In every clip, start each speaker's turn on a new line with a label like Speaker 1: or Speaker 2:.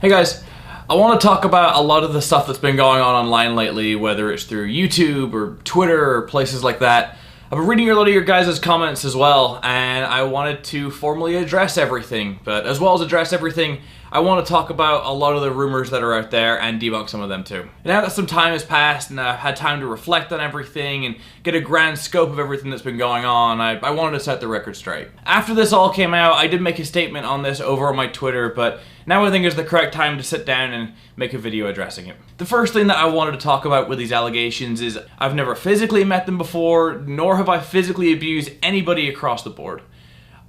Speaker 1: Hey guys, I want to talk about a lot of the stuff that's been going on online lately, whether it's through YouTube or Twitter or places like that. I've been reading a lot of your guys' comments as well, and I wanted to formally address everything. But as well as address everything, I want to talk about a lot of the rumors that are out there and debunk some of them too. Now that some time has passed and I've had time to reflect on everything and get a grand scope of everything that's been going on, I wanted to set the record straight. After this all came out, I did make a statement on this over on my Twitter, but now I think is the correct time to sit down and make a video addressing it. The first thing that I wanted to talk about with these allegations is I've never physically met them before, nor have I physically abused anybody across the board.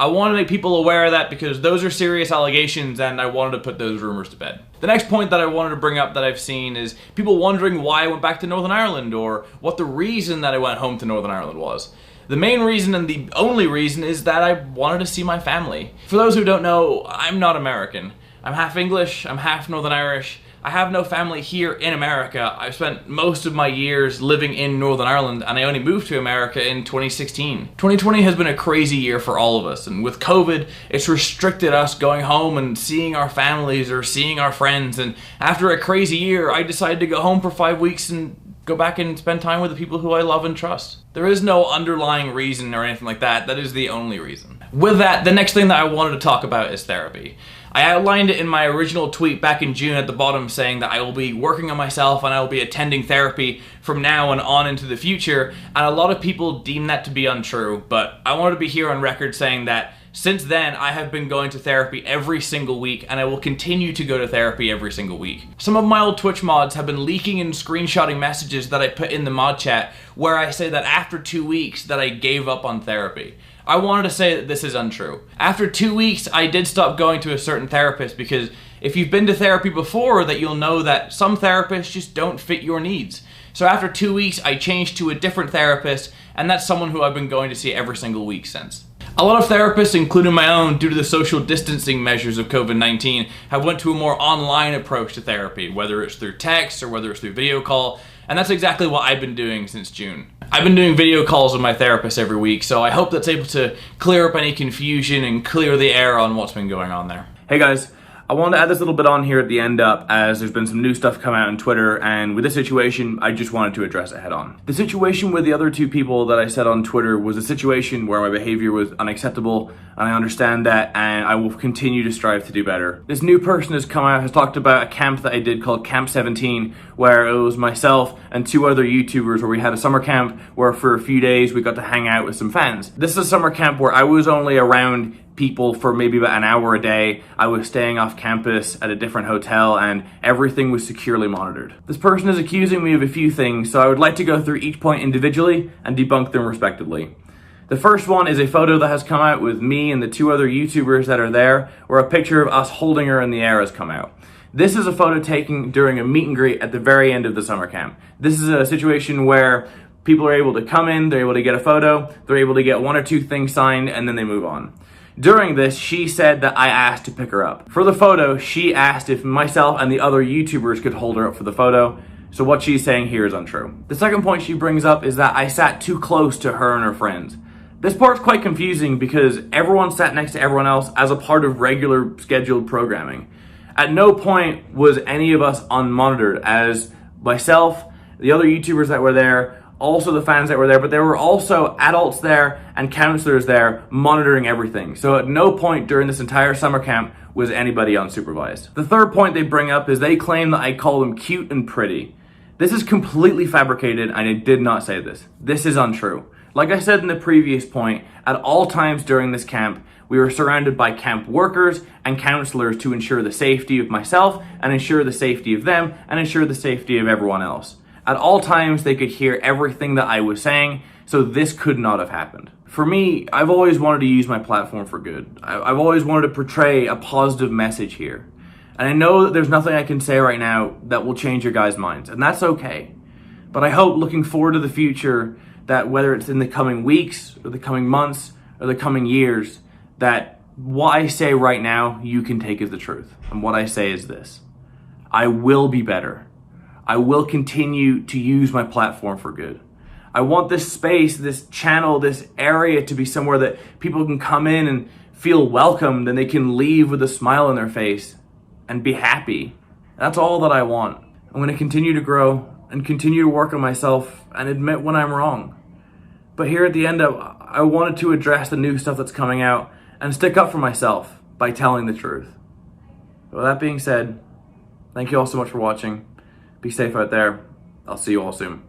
Speaker 1: I want to make people aware of that because those are serious allegations and I wanted to put those rumors to bed. The next point that I wanted to bring up that I've seen is people wondering why I went back to Northern Ireland or what the reason that I went home to Northern Ireland was. The main reason and the only reason is that I wanted to see my family. For those who don't know, I'm not American. I'm half English, I'm half Northern Irish. I have no family here in America. I've spent most of my years living in Northern Ireland and I only moved to America in 2016. 2020 has been a crazy year for all of us, and with COVID, it's restricted us going home and seeing our families or seeing our friends, and after a crazy year, I decided to go home for 5 weeks and go back and spend time with the people who I love and trust. There is no underlying reason or anything like that. That is the only reason. With that, the next thing that I wanted to talk about is therapy. I outlined it in my original tweet back in June at the bottom saying that I will be working on myself and I will be attending therapy from now and on into the future, and a lot of people deem that to be untrue, but I want to be here on record saying that since then, I have been going to therapy every single week, and I will continue to go to therapy every single week. Some of my old Twitch mods have been leaking and screenshotting messages that I put in the mod chat where I say that after 2 weeks that I gave up on therapy. I wanted to say that this is untrue. After 2 weeks, I did stop going to a certain therapist because if you've been to therapy before, that you'll know that some therapists just don't fit your needs. So after 2 weeks, I changed to a different therapist, and that's someone who I've been going to see every single week since. A lot of therapists, including my own, due to the social distancing measures of COVID-19, have went to a more online approach to therapy, whether it's through text or whether it's through video call, and that's exactly what I've been doing since June. I've been doing video calls with my therapist every week, so I hope that's able to clear up any confusion and clear the air on what's been going on there. Hey guys, I wanted to add this little bit on here at the end up as there's been some new stuff come out on Twitter, and with this situation, I just wanted to address it head on. The situation with the other two people that I said on Twitter was a situation where my behavior was unacceptable, and I understand that, and I will continue to strive to do better. This new person has come out, has talked about a camp that I did called Camp 17, where it was myself and 2 other YouTubers where we had a summer camp where for a few days we got to hang out with some fans. This is a summer camp where I was only around people for maybe about an hour a day. I was staying off campus at a different hotel and everything was securely monitored. This person is accusing me of a few things, so I would like to go through each point individually and debunk them respectively. The first one is a photo that has come out with me and the 2 other YouTubers that are there, where a picture of us holding her in the air has come out. This is a photo taken during a meet and greet at the very end of the summer camp. This is a situation where people are able to come in, they're able to get a photo, they're able to get 1 or 2 things signed, and then they move on. During this, she said that I asked to pick her up. For the photo, she asked if myself and the other YouTubers could hold her up for the photo, so what she's saying here is untrue. The second point she brings up is that I sat too close to her and her friends. This part's quite confusing because everyone sat next to everyone else as a part of regular scheduled programming. At no point was any of us unmonitored, as myself, the other YouTubers that were there, also the fans that were there, but there were also adults there and counselors there monitoring everything. So at no point during this entire summer camp was anybody unsupervised. The third point they bring up is they claim that I call them cute and pretty. This is completely fabricated and I did not say this. This is untrue. Like I said in the previous point, at all times during this camp, we were surrounded by camp workers and counselors to ensure the safety of myself and ensure the safety of them and ensure the safety of everyone else. At all times, they could hear everything that I was saying, so this could not have happened. For me, I've always wanted to use my platform for good. I've always wanted to portray a positive message here. And I know that there's nothing I can say right now that will change your guys' minds, and that's okay. But I hope looking forward to the future that whether it's in the coming weeks or the coming months or the coming years, that what I say right now, you can take as the truth. And what I say is this: I will be better. I will continue to use my platform for good. I want this space, this channel, this area to be somewhere that people can come in and feel welcomed and they can leave with a smile on their face and be happy. That's all that I want. I'm going to continue to grow and continue to work on myself and admit when I'm wrong. But here at the end, I wanted to address the new stuff that's coming out and stick up for myself by telling the truth. But with that being said, thank you all so much for watching. Be safe out there. I'll see you all soon.